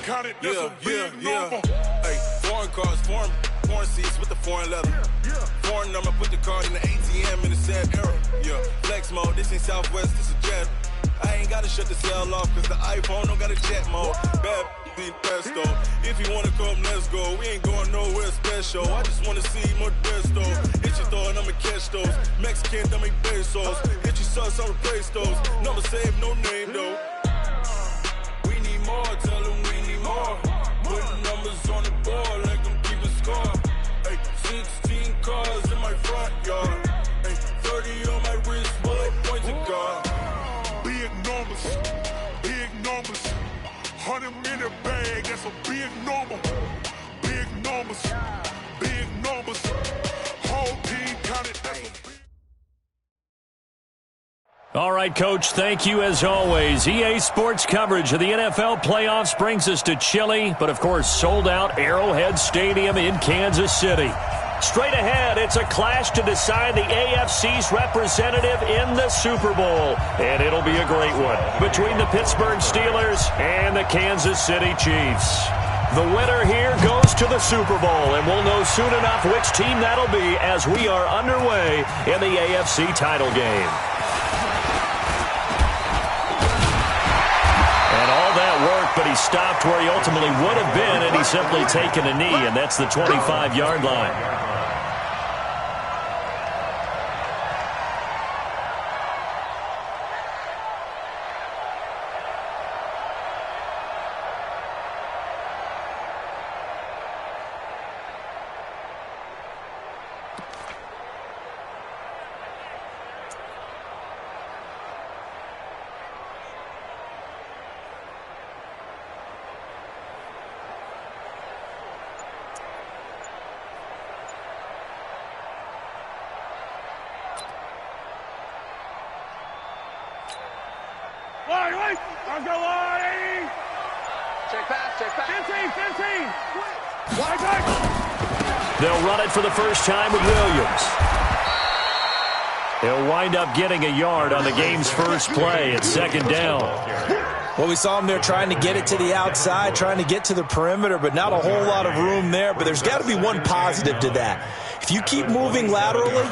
counted, that's a big number. Hey, foreign cars, foreign seats with the foreign leather. Foreign number, put the card in the ATM in the sad era. Yeah, flex mode, this ain't Southwest, this a jet. I ain't gotta shut the cell off, cause the iPhone don't got a jet mode. Bad need pesto. If you wanna come, let's go. We ain't going nowhere special. I just wanna see more Modesto. Hit your throw and I'ma catch those. Mexican, dummy pesos. Hit your sauce, I'll replace those. Never save no name though. We need more, tell them we need more. Putting numbers on the board, like them keep a score. Hey, 16 cars in my front yard. Hey, 30 on my wrist, bullet points of God. Big numbers, big numbers. 100-minute bag, that's a big number. Big numbers, big numbers. Whole team counted, that's a big. All right, Coach, thank you as always. EA Sports coverage of the NFL playoffs brings us to chilly, but of course sold out Arrowhead Stadium in Kansas City. Straight ahead, it's a clash to decide the AFC's representative in the Super Bowl. And it'll be a great one between the Pittsburgh Steelers and the Kansas City Chiefs. The winner here goes to the Super Bowl, and we'll know soon enough which team that'll be as we are underway in the AFC title game. And all that work, but he stopped where he ultimately would have been, and he's simply taken a knee, and that's the 25-yard line. Let's go, Lonnie! Check pass. 15! Wide back! They'll run it for the first time with Williams. He'll wind up getting a yard on the game's first play. It's second down. Well, we saw him there trying to get it to the outside, trying to get to the perimeter, but not a whole lot of room there. But there's got to be one positive to that. If you keep moving laterally,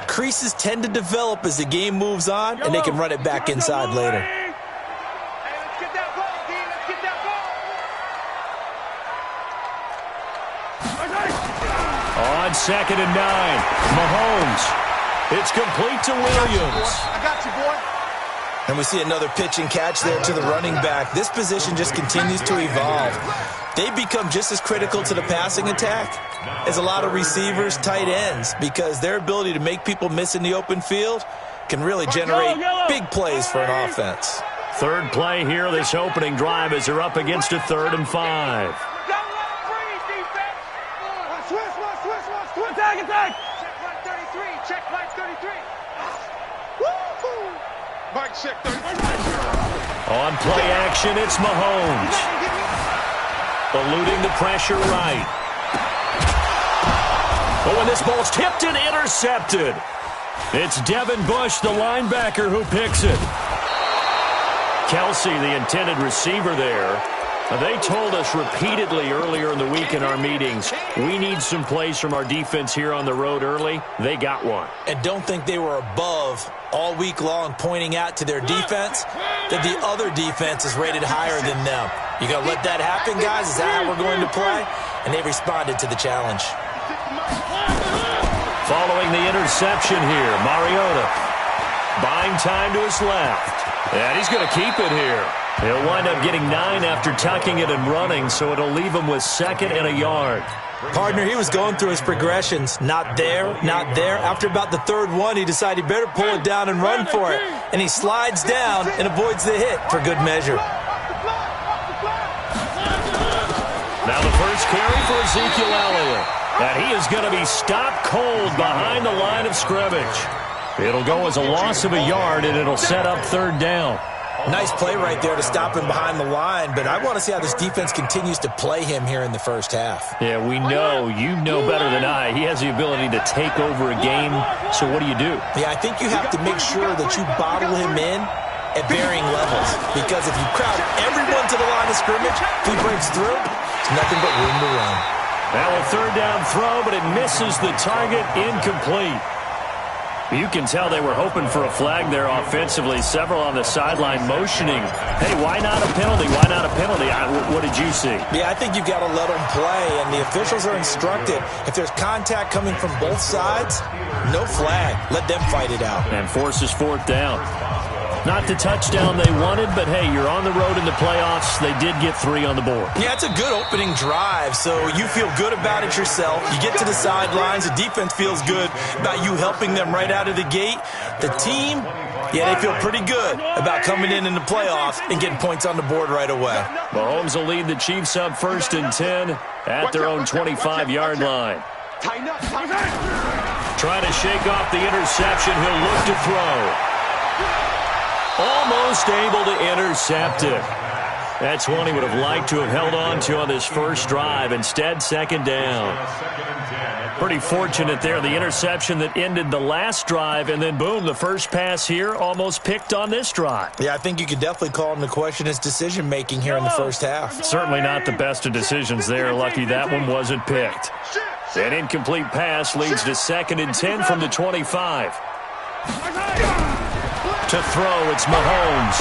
creases tend to develop as the game moves on, and they can run it back inside later. On 2nd and 9, Mahomes. It's complete to Williams. I got you, boy. And we see another pitch and catch there to the running back. This position just continues to evolve. They've become just as critical to the passing attack as a lot of receivers, tight ends, because their ability to make people miss in the open field can really generate big plays for an offense. Third play here, this opening drive, as they're up against a 3rd and 5. Attack! Check Mike 33. Woo-hoo! Mike check 33. On play action, it's Mahomes. Eluding the pressure right. Oh, and this ball's tipped and intercepted. It's Devin Bush, the linebacker, who picks it. Kelsey, the intended receiver there. They told us repeatedly earlier in the week in our meetings, we need some plays from our defense here on the road early. They got one. And don't think they were above all week long pointing out to their defense that the other defense is rated higher than them. You going to let that happen, guys? Is that how we're going to play? And they responded to the challenge. Following the interception here, Mariota buying time to his left. And he's going to keep it here. He'll wind up getting 9 after tucking it and running, so it'll leave him with 2nd and a yard. Partner, he was going through his progressions. Not there, not there. After about the 3rd one, he decided he better pull it down and run for it. And he slides down and avoids the hit for good measure. Now the first carry for Ezekiel Elliott. And he is going to be stopped cold behind the line of scrimmage. It'll go as a loss of a yard, and it'll set up 3rd down. Nice play right there to stop him behind the line, but I want to see how this defense continues to play him here in the first half. Yeah, we know, you know better than I, he has the ability to take over a game, so what do you do? Yeah, I think you have to make sure that you bottle him in at varying levels. Because if you crowd everyone to the line of scrimmage, if he breaks through, there's nothing but room to run. Now a third down throw, but it misses the target, incomplete. You can tell they were hoping for a flag there offensively. Several on the sideline motioning. Hey, why not a penalty? Why not a penalty? What did you see? Yeah, I think you've got to let them play, and the officials are instructed. If there's contact coming from both sides, no flag. Let them fight it out. And forces fourth down. Not the touchdown they wanted, but hey, you're on the road in the playoffs. They did get 3 on the board. Yeah, it's a good opening drive, so you feel good about it yourself. You get to the sidelines. The defense feels good about you helping them right out of the gate. The team, yeah, they feel pretty good about coming in the playoffs and getting points on the board right away. Mahomes will lead the Chiefs up 1st and 10 at their own 25-yard line. Trying to shake off the interception. He'll look to throw. Almost able to intercept it. That's one he would have liked to have held on to on this first drive. Instead, second down. Pretty fortunate there. The interception that ended the last drive, and then, boom, the first pass here almost picked on this drive. Yeah, I think you could definitely call him to question his decision-making here in the first half. Certainly not the best of decisions there. Lucky that one wasn't picked. An incomplete pass leads to 2nd and 10 from the 25. To throw, it's Mahomes.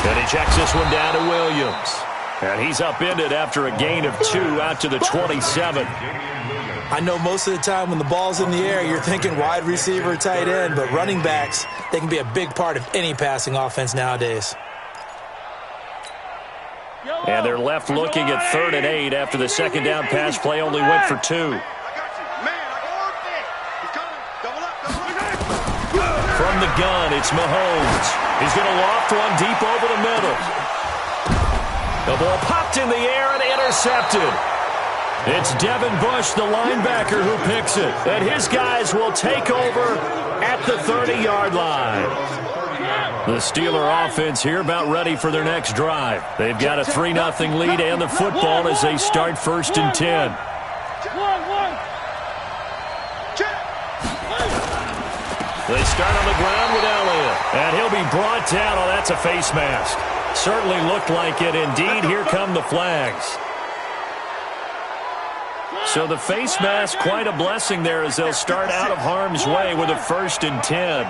And he checks this one down to Williams. And he's upended after a gain of 2 out to the 27. I know most of the time when the ball's in the air, you're thinking wide receiver, tight end, but running backs, they can be a big part of any passing offense nowadays. And they're left looking at 3rd and 8 after the second down pass play only went for 2. From the gun, it's Mahomes. He's going to loft one deep over the middle. The ball popped in the air and intercepted. It's Devin Bush, the linebacker, who picks it. And his guys will take over at the 30-yard line. The Steeler offense here about ready for their next drive. They've got a 3-0 lead and the football as they start 1st and 10. They start on the ground with Elliott. And he'll be brought down. Oh, that's a face mask. Certainly looked like it. Indeed, here come the flags. So the face mask, quite a blessing there as they'll start out of harm's way with a 1st and 10.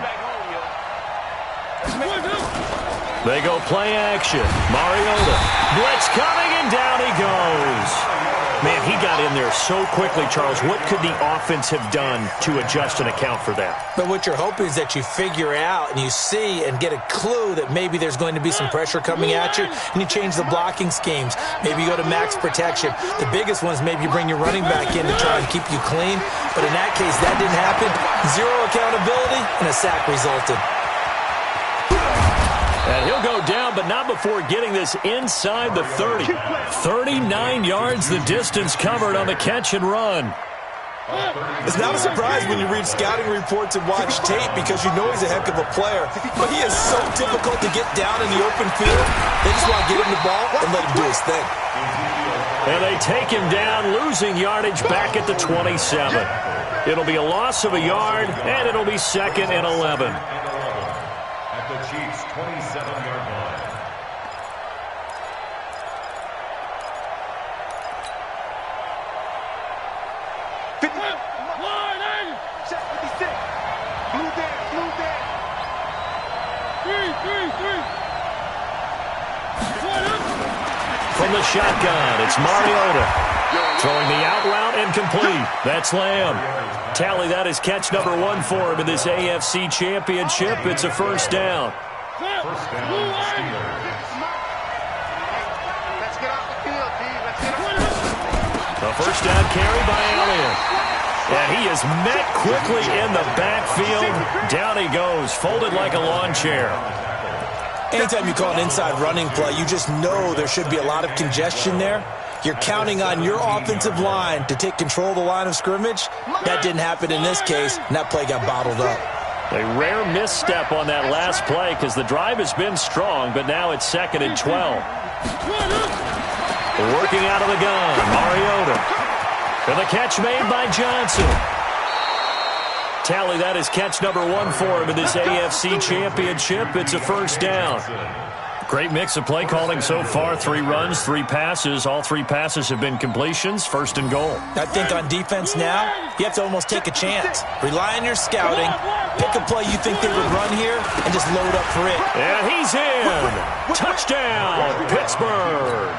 They go play action. Mariota. Blitz coming, and down he goes. Man, he got in there so quickly, Charles. What could the offense have done to adjust and account for that? But what you're hoping is that you figure out and you see and get a clue that maybe there's going to be some pressure coming at you, and you change the blocking schemes. Maybe you go to max protection. The biggest one is maybe you bring your running back in to try and keep you clean. But in that case, that didn't happen. 0 accountability, and a sack resulted. And he'll go down, but not before getting this inside the 30. 39 yards the distance covered on the catch and run. It's not a surprise when you read scouting reports and watch tape because you know he's a heck of a player. But he is so difficult to get down in the open field. They just want to get him the ball and let him do his thing. And they take him down, losing yardage back at the 27. It'll be a loss of a yard, and it'll be 2nd and 11. At the Chiefs' 27-yard line. From the shotgun, it's Mariota. Throwing the out route and complete. That's Lamb. Tally that is catch number 1 for him in this AFC Championship. It's a 1st down. First down, Steelers. Let's get off the field, D. Let's get off the field. A 1st down carry by Elliott. And he is met quickly in the backfield. Down he goes, folded like a lawn chair. Anytime you call an inside running play, you just know there should be a lot of congestion there. You're counting on your offensive line to take control of the line of scrimmage. That didn't happen in this case, and that play got bottled up. A rare misstep on that last play because the drive has been strong, but now it's 2nd and 12. Working out of the gun, Mariota. And the catch made by Johnson. Tally that is catch number 1 for him in this AFC Championship. It's a first down. Great mix of play calling so far. 3 runs, 3 passes. All 3 passes have been completions. First and goal. I think on defense now, you have to almost take a chance. Rely on your scouting. Pick a play you think they would run here and just load up for it. And he's in. Touchdown, Pittsburgh.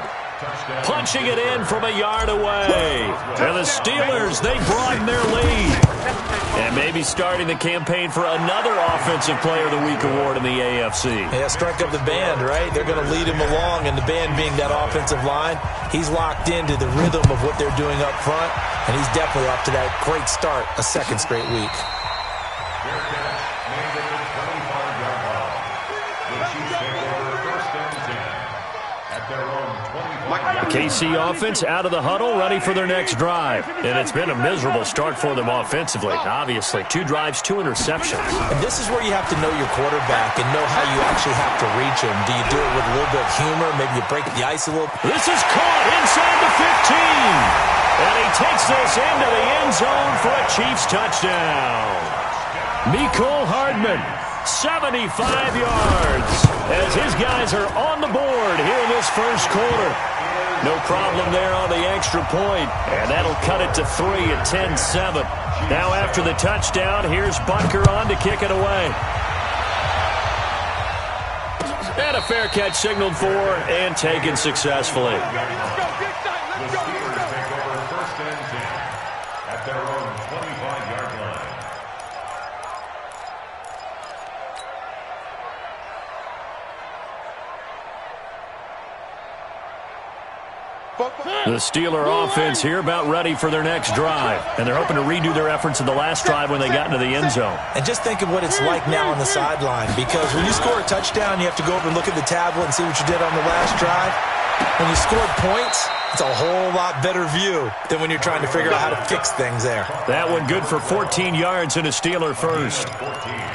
Punching it in from a yard away. And the Steelers, they broaden their lead. And maybe starting the campaign for another Offensive Player of the Week award in the AFC. Yeah, strike up the band, right? They're going to lead him along, and the band being that offensive line, he's locked into the rhythm of what they're doing up front, and he's definitely off to that great start, a second straight week. KC offense out of the huddle, ready for their next drive. And it's been a miserable start for them offensively, obviously. 2 drives, 2 interceptions. And this is where you have to know your quarterback and know how you actually have to reach him. Do you do it with a little bit of humor? Maybe you break the ice a little? This is caught inside the 15. And he takes this into the end zone for a Chiefs touchdown. Mecole Hardman, 75 yards, as his guys are on the board here in this first quarter. No problem there on the extra point, and that'll cut it to 3 at 10-7. Now after the touchdown, here's Butker on to kick it away. And a fair catch signaled for and taken successfully. The Steelers take over first and 10 at their own 25-yard line. The Steeler offense here about ready for their next drive. And they're hoping to redo their efforts in the last drive when they got into the end zone. And just think of what it's like now on the sideline, because when you score a touchdown, you have to go over and look at the tablet and see what you did on the last drive. When you scored points, it's a whole lot better view than when you're trying to figure out how to fix things there. That one good for 14 yards and a Steeler first.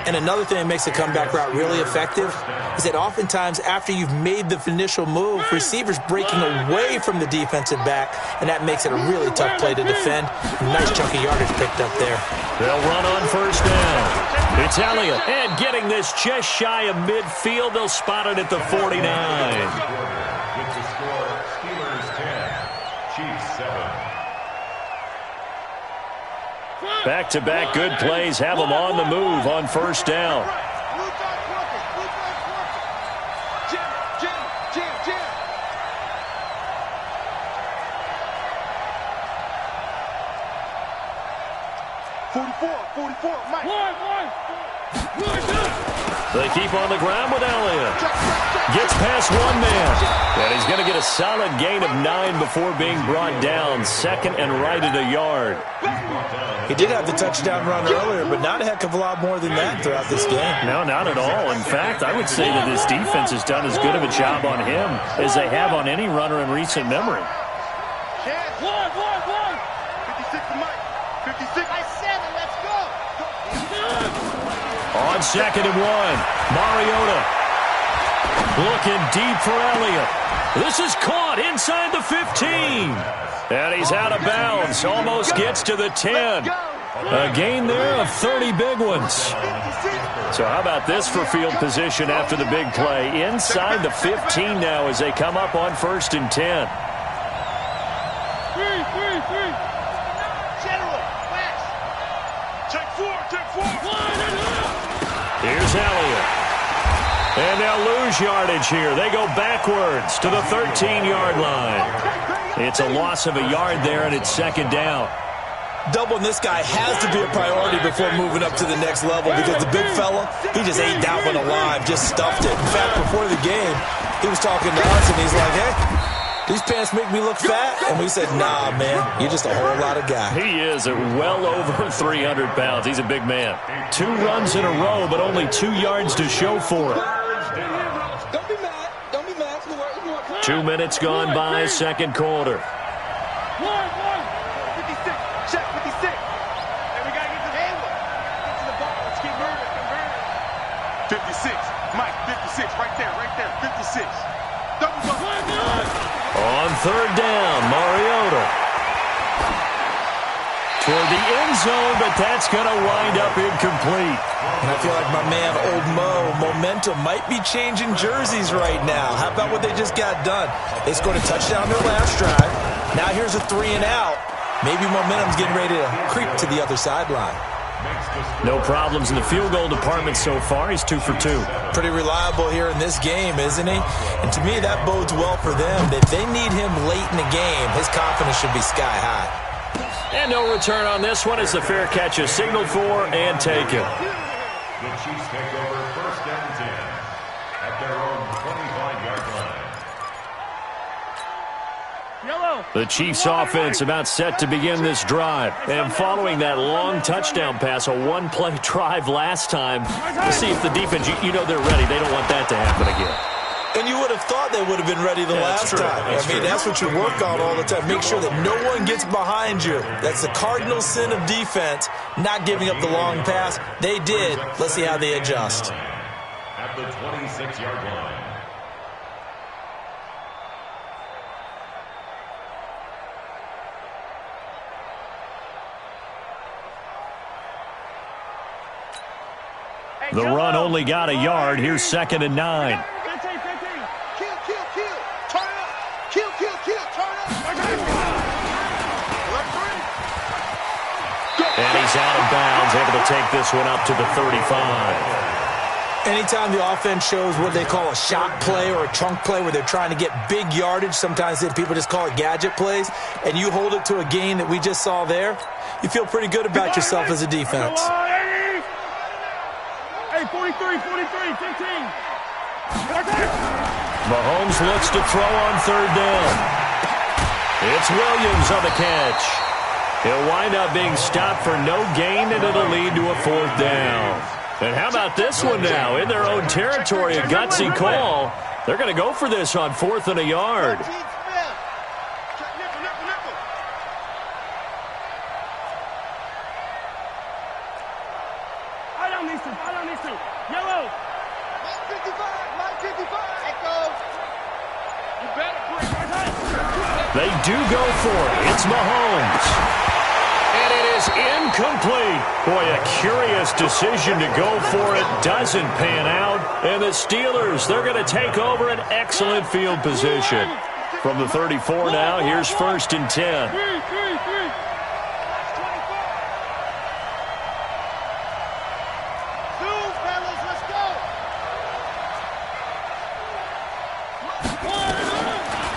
And another thing that makes the comeback route really effective is that oftentimes after you've made the initial move, receivers breaking away from the defensive back, and that makes it a really tough play to defend. A nice chunk of yardage picked up there. They'll run on first down. It's Elliott, and getting this just shy of midfield. They'll spot it at the 49. With the score, Steelers 10, Chiefs 7. Back-to-back good plays have them on the move on first down. They keep on the ground with Elliott. Gets past one man. And he's going to get a solid gain of 9 before being brought down. Second and right at a yard. He did have the touchdown run earlier, but not a heck of a lot more than that throughout this game. No, not at all. In fact, I would say that this defense has done as good of a job on him as they have on any runner in recent memory. 56 to Mike. 56. I said it. Let's go. On second and 1, Mariota looking deep for Elliott. This is caught inside the 15. And he's out of bounds. Almost gets to the 10. A gain there of 30 big ones. So how about this for field position after the big play? Inside the 15 now as they come up on first and 10. Here's Elliott. And they'll lose yardage here. They go backwards to the 13-yard line. It's a loss of a yard there, and it's second down. Doubling this guy has to be a priority before moving up to the next level, because the big fella, he just ate that one alive, just stuffed it. In fact, before the game, he was talking to us, and he's like, hey, these pants make me look fat. And we said, nah, man, you're just a whole lot of guy. He is at well over 300 pounds. He's a big man. 2 runs in a row, but only 2 yards to show for it. Don't be mad. Don't be mad. 2 minutes gone by, second quarter. 56. Check 56. And we got to get to Hayward. Get to the ball. Let's keep moving. 56. Mike, 56. Right there. 56. Double ball. On third down, Mariota. toward the end zone, but that's going to wind up incomplete. And I feel like my man, Old Mo, momentum might be changing jerseys right now. How about what they just got done? They scored a touchdown their last drive. Now here's a 3 and out. Maybe momentum's getting ready to creep to the other sideline. No problems in the field goal department so far. He's 2 for 2. Pretty reliable here in this game, isn't he? And to me, that bodes well for them. If they need him late in the game, his confidence should be sky high. And no return on this one as the fair catch is signaled for and taken. The Chiefs take over 1st and 10 at their own 25-yard line. The Chiefs offense about set to begin this drive. And following that long touchdown pass, a one-play drive last time, we'll see if the defense, you know they're ready. They don't want that to happen again. And you would have thought they would have been ready the last time. That's what you work on all the time. Make sure that no one gets behind you. That's the cardinal sin of defense, not giving up the long pass. They did. Let's see how they adjust. At the 26-yard line. The run only got a yard. Here's 2nd and 9. And he's out of bounds, able to take this one up to the 35. Anytime the offense shows what they call a shot play or a chunk play where they're trying to get big yardage, sometimes people just call it gadget plays, and you hold it to a gain that we just saw there, you feel pretty good about yourself as a defense. Hey, 43, 15. Mahomes looks to throw on 3rd down. It's Williams on the catch. He'll wind up being stopped for no gain, and it'll lead to a 4th down. And how about this one now? In their own territory, a gutsy call. They're going to go for this on 4th and a yard. Yellow. 55. Echo. They do go for it. It's Mahomes. And it is incomplete. Boy, a curious decision to go for it. Doesn't pan out. And the Steelers, they're going to take over an excellent field position. From the 34 now, here's 1st and 10.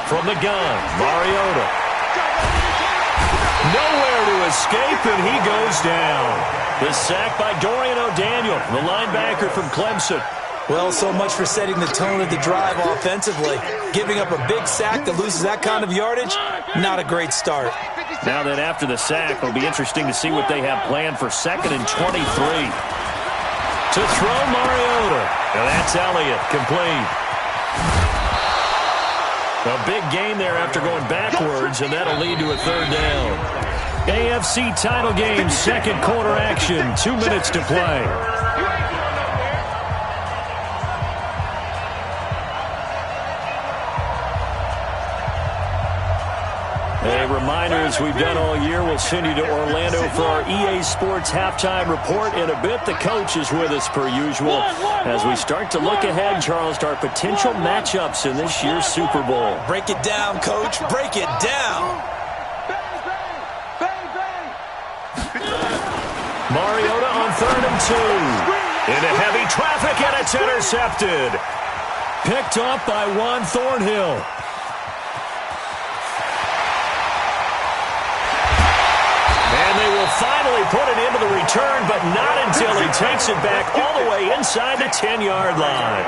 From the gun, Mariota. Nowhere to escape, and he goes down. The sack by Dorian O'Daniel, the linebacker from Clemson. Well, so much for setting the tone of the drive offensively. Giving up a big sack that loses that kind of yardage, not a great start. Now that after the sack, it'll be interesting to see what they have planned for 2nd and 23. To throw Mariota. And that's Elliott, complete. A big gain there after going backwards, and that'll lead to a 3rd down. AFC title game, 2nd quarter action, 2 minutes to play. A reminder, as we've done all year, we'll send you to Orlando for our EA Sports halftime report. In a bit, the coach is with us per usual as we start to look ahead, Charles, to our potential matchups in this year's Super Bowl. Break it down, Coach. Break it down. Mariota on 3rd and 2. Into heavy traffic, and it's intercepted. Picked off by Juan Thornhill. And they will finally put it into the return, but not until he takes it back all the way inside the 10-yard line.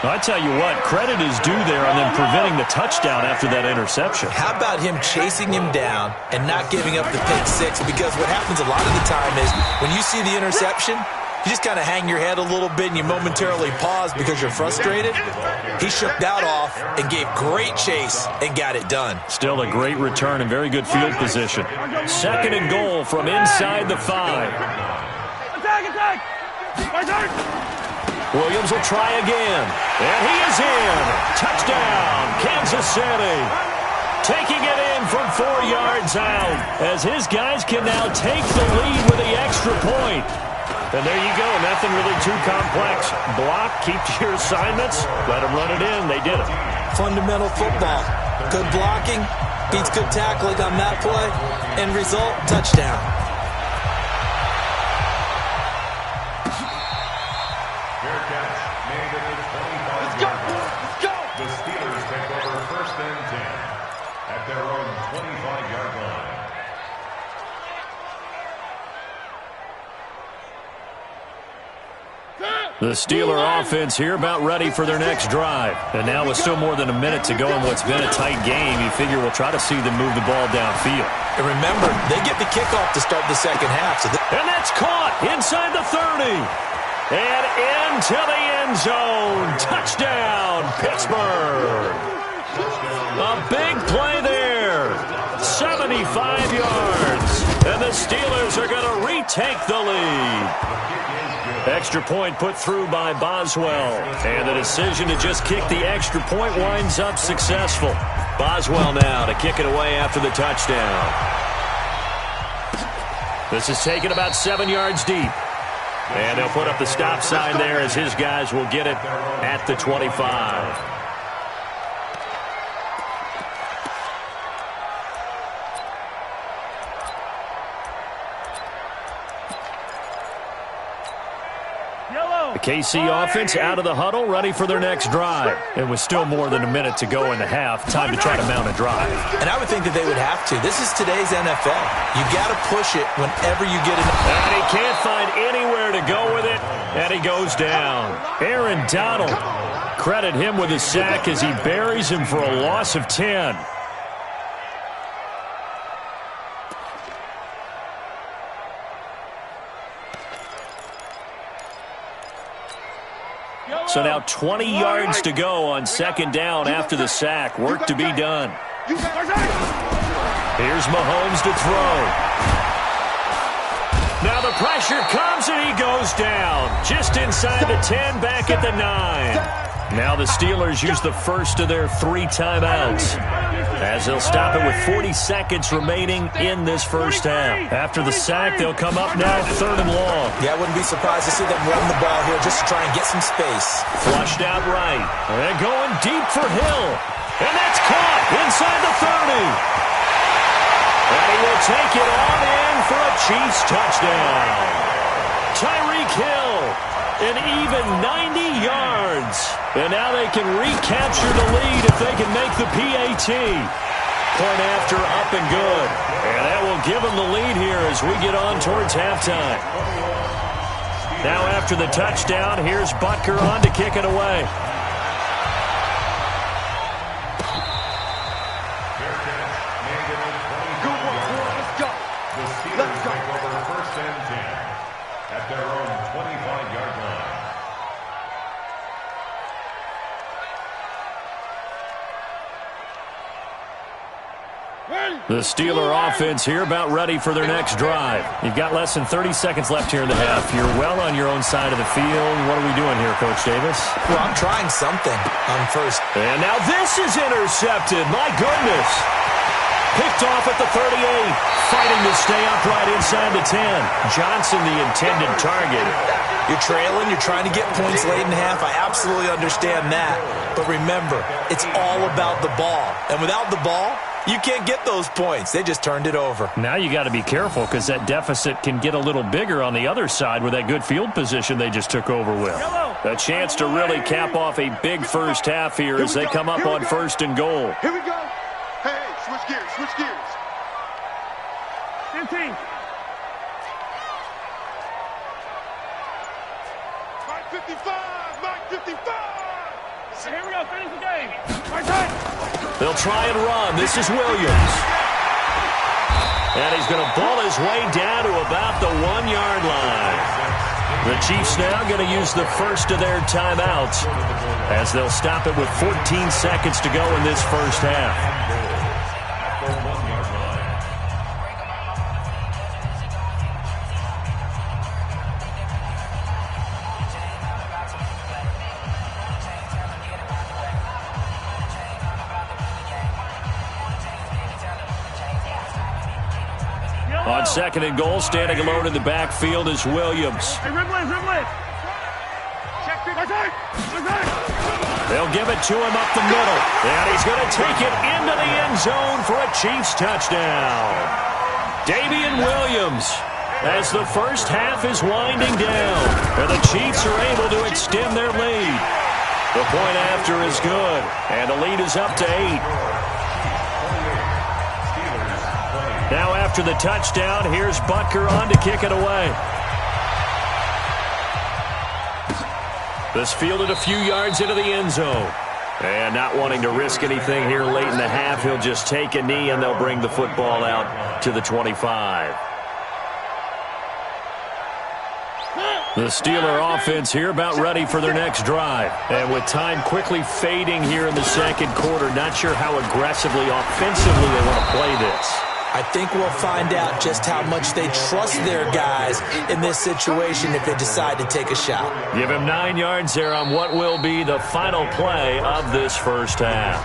I tell you what, credit is due there on them preventing the touchdown after that interception. How about him chasing him down and not giving up the pick six? Because what happens a lot of the time is when you see the interception, you just kind of hang your head a little bit and you momentarily pause because you're frustrated. He shook that off and gave great chase and got it done. Still a great return and very good field position. 2nd and goal from inside the 5. Williams will try again. And he is in. Touchdown, Kansas City. taking it in from 4 yards out, as his guys can now take the lead with the extra point. And there you go, nothing really too complex. Block, keep to your assignments, let them run it in. They did it. Fundamental football. Good blocking beats good tackling on that play. End result, touchdown. Fair catch made at the 25-yard line. Let's go! The Steelers take over 1st and 10 at their own 25-yard line. The Steeler offense here about ready for their next drive. And now with still more than a minute to go in what's been a tight game, you figure we'll try to see them move the ball downfield. And remember, they get the kickoff to start the second half. And that's caught inside the 30. And into the end zone. Touchdown, Pittsburgh. A big play there. 75 yards. And the Steelers are going to retake the lead. Extra point put through by Boswell. And the decision to just kick the extra point winds up successful. Boswell now to kick it away after the touchdown. This is taken about 7 yards deep. And they'll put up the stop sign there as his guys will get it at the 25. The KC offense out of the huddle, ready for their next drive. And with still more than a minute to go in the half, time to try to mount a drive. And I would think that they would have to. This is today's NFL. You got to push it whenever you get in. And he can't find anywhere to go with it, and he goes down. Aaron Donald, credit him with a sack as he buries him for a loss of 10. So now 20 yards to go on second down after the sack. Work to be done. Here's Mahomes to throw. Now the pressure comes and he goes down. Just inside the 10, back at the 9. Now the Steelers use the first of their 3 timeouts, as they'll stop it with 40 seconds remaining in this first half. After the sack, they'll come up now 3rd and long. Yeah, I wouldn't be surprised to see them run the ball here just to try and get some space. Flushed out right. And going deep for Hill. And that's caught inside the 30. And he will take it on in for a Chiefs touchdown. Tyreek Hill, an even 90 yards. And now they can recapture the lead if they can make the PAT. Point after, up and good. And that will give them the lead here as we get on towards halftime. Now after the touchdown, here's Butker on to kick it away. Let's go. Take over 1st and 10 at their own 25-yard line. The Steeler offense here about ready for their next drive. You've got less than 30 seconds left here in the half. You're well on your own side of the field. What are we doing here, Coach Davis? Well, I'm trying something on first. And now this is intercepted. My goodness. Picked off at the 38. Fighting to stay upright inside the 10. Johnson, the intended target. You're trailing. You're trying to get points late in half. I absolutely understand that. But remember, it's all about the ball. And without the ball, you can't get those points. They just turned it over. Now you got to be careful because that deficit can get a little bigger on the other side with that good field position they just took over with. A chance to really cap off a big first half here as they come up on 1st and goal. Here we go. Hey, switch gears, switch gears. 15. Mike 55, Mike 55. So here we go, finish the game. Right side. They'll try and run. This is Williams. And he's going to ball his way down to about the 1-yard line. The Chiefs now going to use the first of their timeouts as they'll stop it with 14 seconds to go in this first half. On 2nd and goal, standing alone in the backfield is Williams. They'll give it to him up the middle. And he's going to take it into the end zone for a Chiefs touchdown. Damian Williams, as the first half is winding down, and the Chiefs are able to extend their lead. The point after is good, and the lead is up to 8. Now after the touchdown, here's Butker on to kick it away. This fielded a few yards into the end zone. And not wanting to risk anything here late in the half, he'll just take a knee and they'll bring the football out to the 25. The Steeler offense here about ready for their next drive. And with time quickly fading here in the second quarter, not sure how aggressively, offensively they want to play this. I think we'll find out just how much they trust their guys in this situation if they decide to take a shot. Give him 9 yards there on what will be the final play of this first half.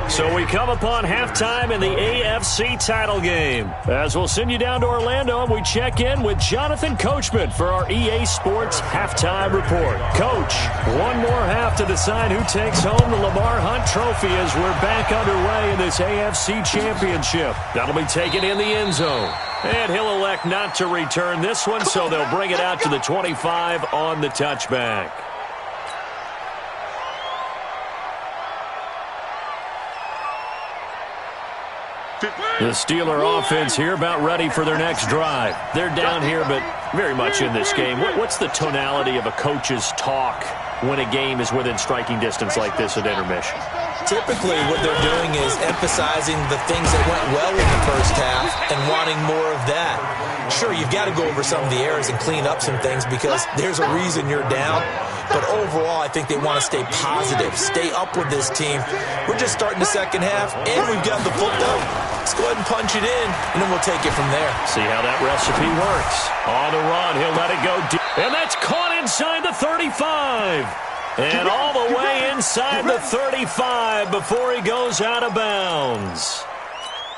So we come upon halftime in the AFC title game. As we'll send you down to Orlando, and we check in with Jonathan Coachman for our EA Sports Halftime Report. Coach, one more half to decide who takes home the Lamar Hunt Trophy as we're back underway in this AFC Championship. That'll be taken in the end zone. And he'll elect not to return this one, so they'll bring it out to the 25 on the touchback. The Steeler offense here about ready for their next drive. They're down here, but very much in this game. What's the tonality of a coach's talk when a game is within striking distance like this at intermission? Typically, what they're doing is emphasizing the things that went well in the first half and wanting more of that. Sure, you've got to go over some of the errors and clean up some things because there's a reason you're down. But overall, I think they want to stay positive, stay up with this team. We're just starting the second half, and we've got the football. Let's go ahead and punch it in, and then we'll take it from there. See how that recipe works. On the run, he'll let it go deep. And that's caught inside the 35. And all the way inside the 35 before he goes out of bounds.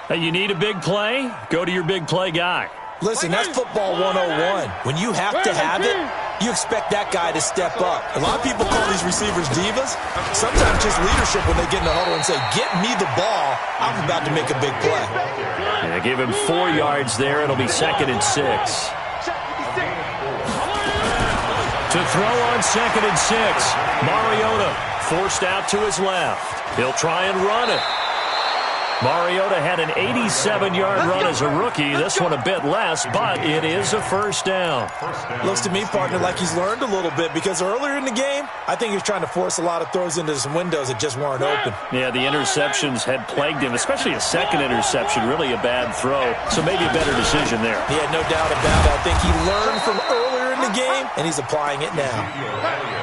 Hey, you need a big play? Go to your big play guy. Listen, that's football 101. When you have to have it, you expect that guy to step up. A lot of people call these receivers divas. Sometimes just leadership when they get in the huddle and say, get me the ball. I'm about to make a big play. Yeah, give him 4 yards there. It'll be 2nd and 6. To throw on 2nd and 6. Mariota forced out to his left. He'll try and run it. Mariota had an 87-yard run as a rookie. This one a bit less, but it is a first down. Looks to me, partner, like he's learned a little bit because earlier in the game, I think he was trying to force a lot of throws into some windows that just weren't open. Yeah, the interceptions had plagued him, especially a second interception, really a bad throw. So maybe a better decision there. Yeah, no doubt about it. I think he learned from earlier in the game, and he's applying it now.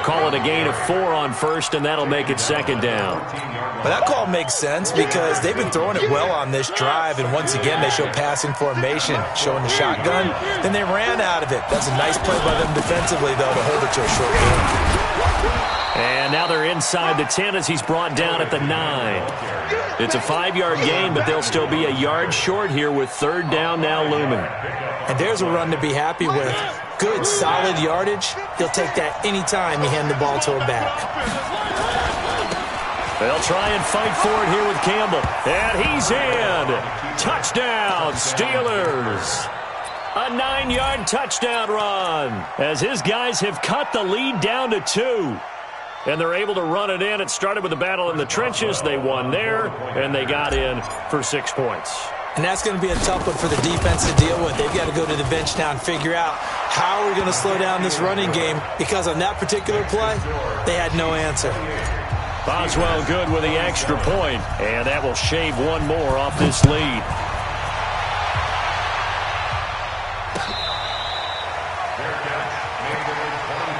Call it a gain of 4 on first, and that'll make it 2nd down. But that call makes sense because they've been throwing it well on this drive, and once again they show passing formation, showing the shotgun. Then they ran out of it. That's a nice play by them defensively, though, to hold it to a short game. And now they're inside the 10 as he's brought down at the 9. It's a 5-yard gain, but they'll still be a yard short here with 3rd down now looming. And there's a run to be happy with. Good, solid yardage. He'll take that anytime you hand the ball to a back. They'll try and fight for it here with Campbell. And he's in. Touchdown, Steelers. A 9-yard touchdown run as his guys have cut the lead down to 2. And they're able to run it in. It started with a battle in the trenches. They won there, and they got in for 6 points. And that's going to be a tough one for the defense to deal with. They've got to go to the bench now and figure out how are we going to slow down this running game because on that particular play, they had no answer. Boswell good with the extra point, and that will shave 1 more off this lead.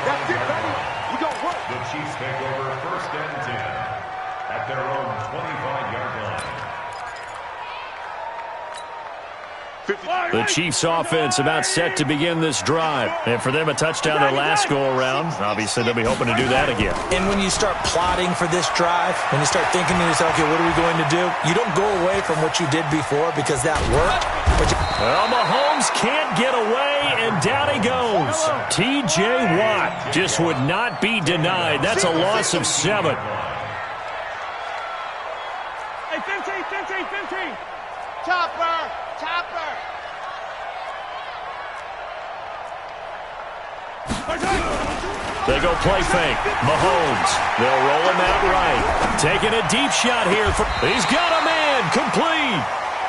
That's it, baby. We gon' work. The Chiefs take over 1st and 10 at their own 25-yard line. The Chiefs offense about set to begin this drive. And for them, a touchdown their last go-around. Obviously, they'll be hoping to do that again. And when you start plotting for this drive, when you start thinking to yourself, okay, what are we going to do? You don't go away from what you did before because that worked. Well, Mahomes can't get away, and down he goes. T.J. Watt just would not be denied. That's a loss of 7. Hey, 15. Chopper. They go play fake. Mahomes. They'll roll him out right. Taking a deep shot here. He's got a man. Complete.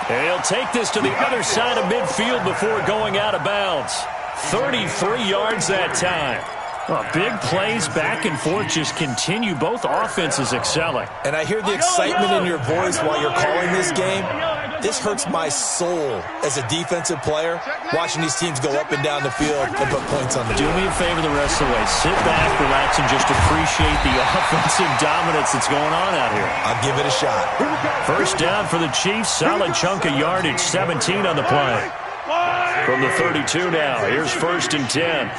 And he'll take this to the other side of midfield before going out of bounds. 33 yards that time. Well, big plays back and forth just continue. Both offenses excelling. And I hear the excitement in your voice while you're calling this game. This hurts my soul as a defensive player, watching these teams go up and down the field and put points on the board. Do me a favor the rest of the way. Sit back, relax, and just appreciate the offensive dominance that's going on out here. I'll give it a shot. First down for the Chiefs. Solid chunk of yardage. 17 on the play. From the 32 now. Here's 1st and 10.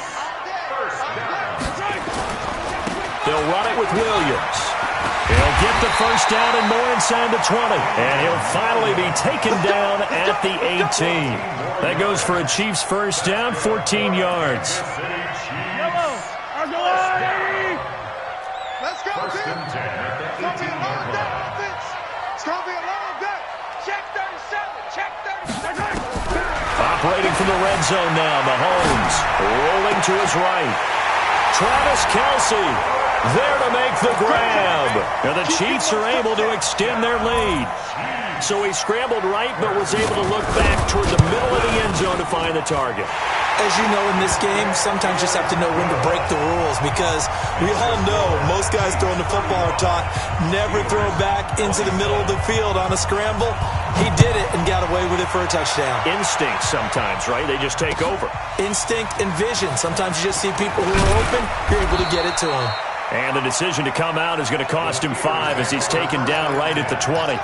They'll run it with Williams. He'll get the first down and more inside the 20. And he'll finally be taken down at the 18. That goes for a Chiefs first down, 14 yards. Let's go, First and 10 at the 18-yard line. It's going to be a long day. Check 37. Operating from the red zone now. Mahomes rolling to his right. Travis Kelce there to make the grab. And the Chiefs are able to extend their lead. So he scrambled right but was able to look back toward the middle of the end zone to find the target. As you know, in this game, sometimes you just have to know when to break the rules because we all know most guys throwing the football are taught never throw back into the middle of the field on a scramble. He did it and got away with it for a touchdown. Instinct sometimes, right? They just take over. Instinct and vision. Sometimes you just see people who are open, you're able to get it to them. And the decision to come out is going to cost him 5 as he's taken down right at the 20.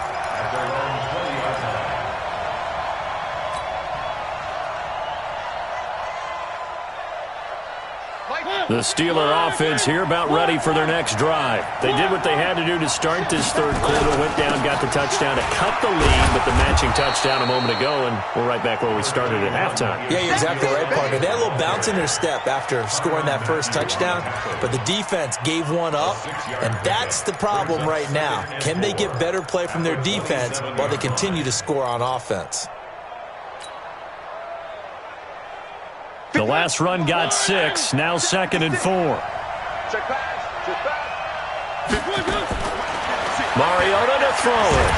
The Steeler offense here about ready for their next drive. They did what they had to do to start this third quarter, went down, got the touchdown to cut the lead, but the matching touchdown a moment ago, and we're right back where we started at halftime. Yeah, you're exactly right, partner. They had a little bounce in their step after scoring that first touchdown, but the defense gave one up, and that's the problem right now. Can they get better play from their defense while they continue to score on offense? The last run got 6, now 2nd and 4. Mariota to throw it.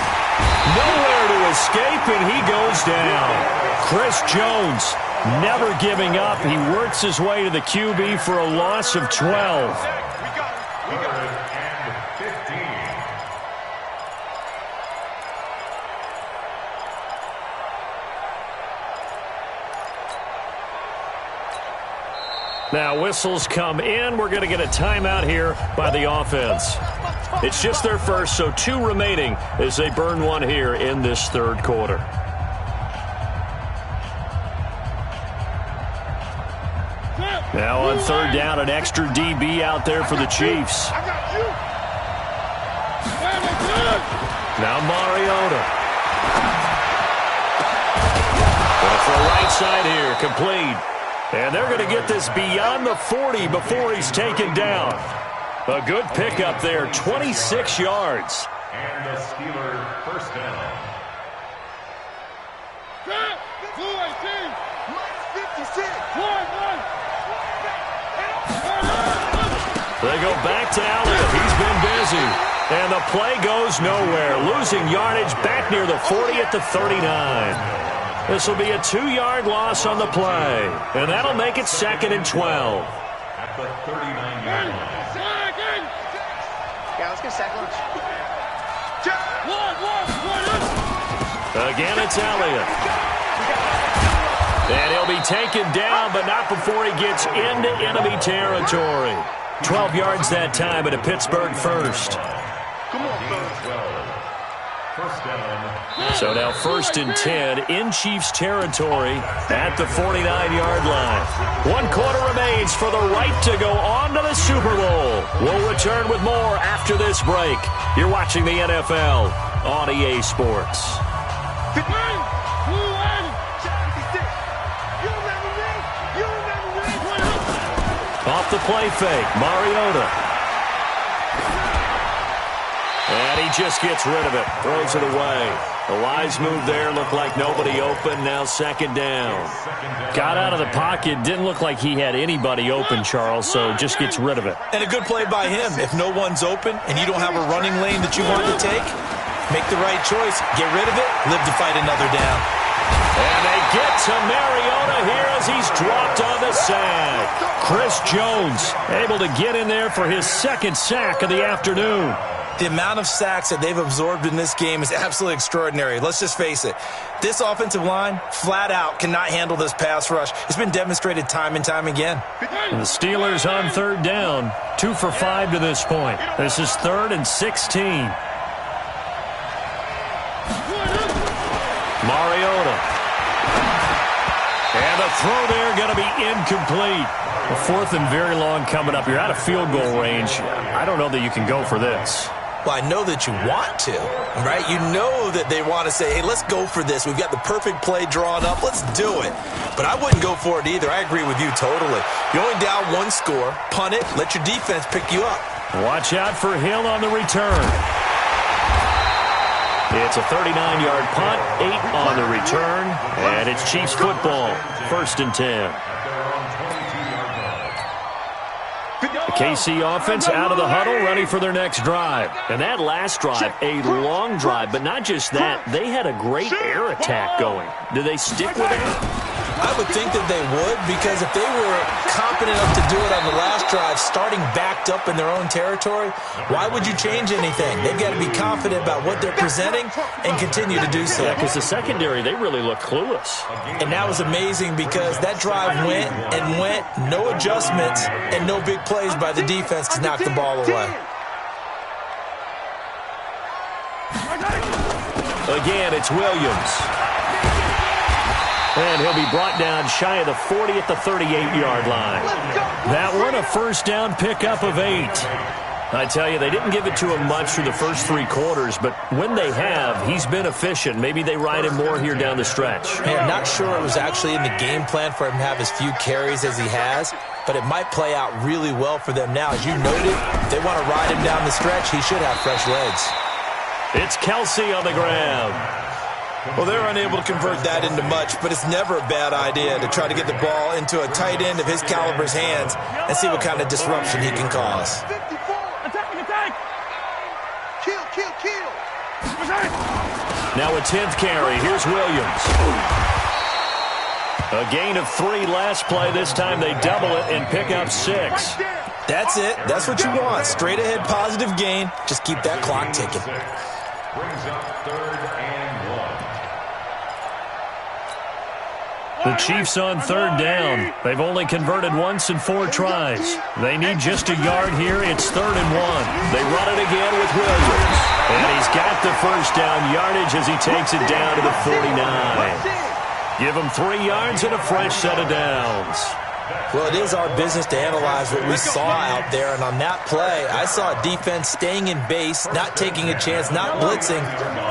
Nowhere to escape, and he goes down. Chris Jones never giving up. He works his way to the QB for a loss of 12. Now whistles come in. We're going to get a timeout here by the offense. It's just their first, so 2 remaining as they burn one here in this third quarter. Now on 3rd down, an extra DB out there for the Chiefs. Now Mariota. Going for a right side here, complete. And they're going to get this beyond the 40 before he's taken down. A good pickup there, 26 yards. And the Steelers first down. They go back to Elliott. He's been busy. And the play goes nowhere. Losing yardage back near the 40 at the 39. This will be a 2-yard loss on the play. And that'll make it 2nd and 12. At the 39-yard line. Yeah, let's get second. Again, it's Elliott. And he'll be taken down, but not before he gets into enemy territory. 12 yards that time, but a Pittsburgh first. Come on, fellas. First down. So now 1st and 10 in Chiefs territory at the 49-yard line. 1 quarter remains for the right to go on to the Super Bowl. We'll return with more after this break. You're watching the NFL on EA Sports. Off the play fake, Mariota. And he just gets rid of it, throws it away. The wise move there, looked like nobody open, now 2nd down. Got out of the pocket, didn't look like he had anybody open, Charles, so just gets rid of it. And a good play by him. If no one's open and you don't have a running lane that you want to take, make the right choice, get rid of it, live to fight another down. And they get to Mariota here as he's dropped on the sack. Chris Jones able to get in there for his 2nd sack of the afternoon. The amount of sacks that they've absorbed in this game is absolutely extraordinary. Let's just face it. This offensive line, flat out, cannot handle this pass rush. It's been demonstrated time and time again. The Steelers on 3rd down, 2 for 5 to this point. This is 3rd and 16. Mariota. And the throw there going to be incomplete. A 4th and very long coming up. You're out of field goal range. I don't know that you can go for this. Well, I know that you want to, right? You know that they want to say, hey, let's go for this. We've got the perfect play drawn up. Let's do it. But I wouldn't go for it either. I agree with you totally. You're only down 1 score. Punt it. Let your defense pick you up. Watch out for Hill on the return. It's a 39-yard punt, 8 on the return, and it's Chiefs football, 1st and 10. The KC offense out of the huddle, ready for their next drive. And that last drive, a long drive, but not just that. They had a great air attack going. Do they stick with it? I would think that they would, because if they were competent enough to do it on the last drive, starting backed up in their own territory, why would you change anything? They've got to be confident about what they're presenting and continue to do so. Yeah, because the secondary, they really look clueless. And that was amazing because that drive went and went, no adjustments, and no big plays by the defense to knock the ball away. Again, it's Williams. And he'll be brought down shy of the 40 at the 38-yard line. That one, a 1st down pickup of 8. I tell you, they didn't give it to him much through the first 3 quarters, but when they have, he's been efficient. Maybe they ride him more here down the stretch. Hey, I'm not sure it was actually in the game plan for him to have as few carries as he has, but it might play out really well for them now. As you noted, if they want to ride him down the stretch, he should have fresh legs. It's Kelsey on the ground. Well, they're unable to convert that into much, but it's never a bad idea to try to get the ball into a tight end of his caliber's hands and see what kind of disruption he can cause. 54. Attack. Kill. Now a 10th carry. Here's Williams. A gain of 3 last play. This time they double it and pick up 6. That's it. That's what you want. Straight ahead positive gain. Just keep that clock ticking. Brings up 3rd and 1. The Chiefs on 3rd down. They've only converted once in 4 tries. They need just a yard here. It's 3rd and 1. They run it again with Williams. And he's got the 1st down yardage as he takes it down to the 49. Give him 3 yards and a fresh set of downs. Well, it is our business to analyze what we saw out there, and on that play, I saw a defense staying in base, not taking a chance, not blitzing,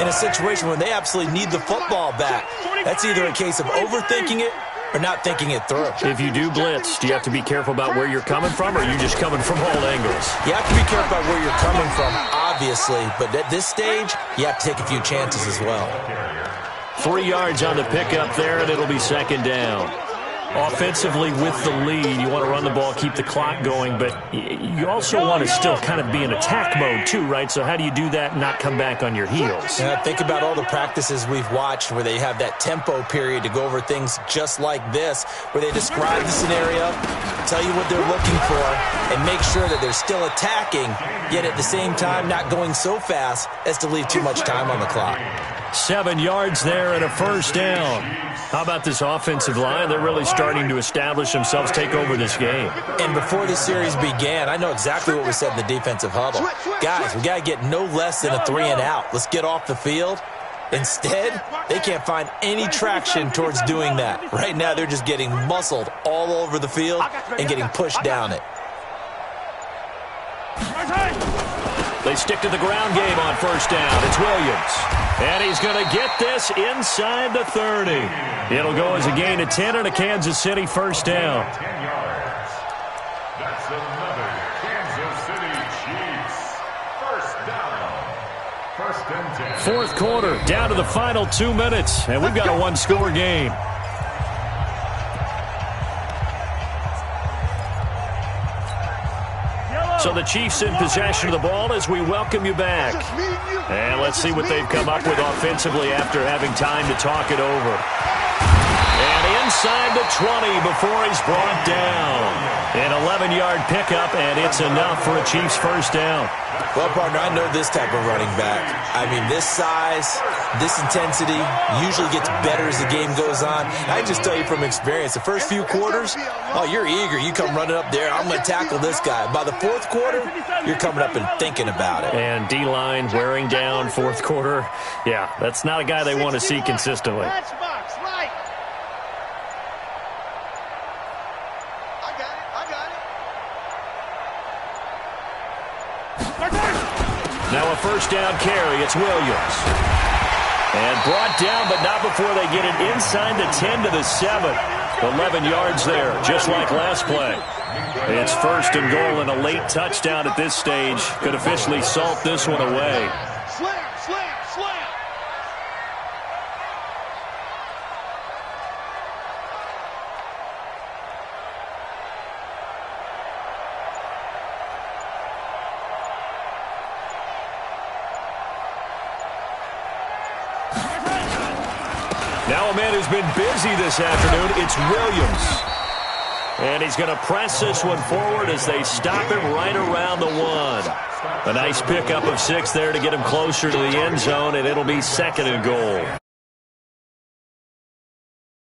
in a situation where they absolutely need the football back. That's either a case of overthinking it or not thinking it through. If you do blitz, do you have to be careful about where you're coming from, or are you just coming from all angles? You have to be careful about where you're coming from, obviously, but at this stage, you have to take a few chances as well. 3 yards on the pickup there, and it'll be 2nd down. Offensively with the lead, you want to run the ball, keep the clock going, but you also want to still kind of be in attack mode too, right? So how do you do that and not come back on your heels? Yeah, think about all the practices we've watched where they have that tempo period to go over things just like this, where they describe the scenario, tell you what they're looking for, and make sure that they're still attacking, yet at the same time not going so fast as to leave too much time on the clock. 7 yards there and a first down. How about this offensive line? They're really starting to establish themselves, take over this game. And before the series began, I know exactly what was said in the defensive huddle. Guys, we got to get no less than a 3-and-out. Let's get off the field. Instead, they can't find any traction towards doing that. Right now, they're just getting muscled all over the field and getting pushed down it. They stick to the ground game on first down. It's Williams. And he's going to get this inside the 30. It'll go as a gain of 10 and a Kansas City first down. 10 yards. That's another Kansas City Chiefs first down. First and 10. Fourth quarter, down to the final 2 minutes, and we've got a one-score game. So the Chiefs in possession of the ball as we welcome you back. And let's see what they've come up with offensively after having time to talk it over. And inside the 20 before he's brought down. An 11-yard pickup, and it's enough for a Chiefs first down. Well, partner, I know this type of running back. I mean, this size, this intensity usually gets better as the game goes on. I just tell you from experience, the first few quarters, oh, you're eager. You come running up there, I'm going to tackle this guy. By the fourth quarter, you're coming up and thinking about it. And D-line wearing down fourth quarter. Yeah, that's not a guy they want to see consistently. Now a first down carry. It's Williams. And brought down, but not before they get it inside the 10 to the 7. 11 yards there, just like last play. It's first and goal and a late touchdown at this stage. Could officially salt this one away. Now a man who's been busy this afternoon, it's Williams. And he's going to press this one forward as they stop him right around the 1. A nice pickup of 6 there to get him closer to the end zone, and it'll be second and goal.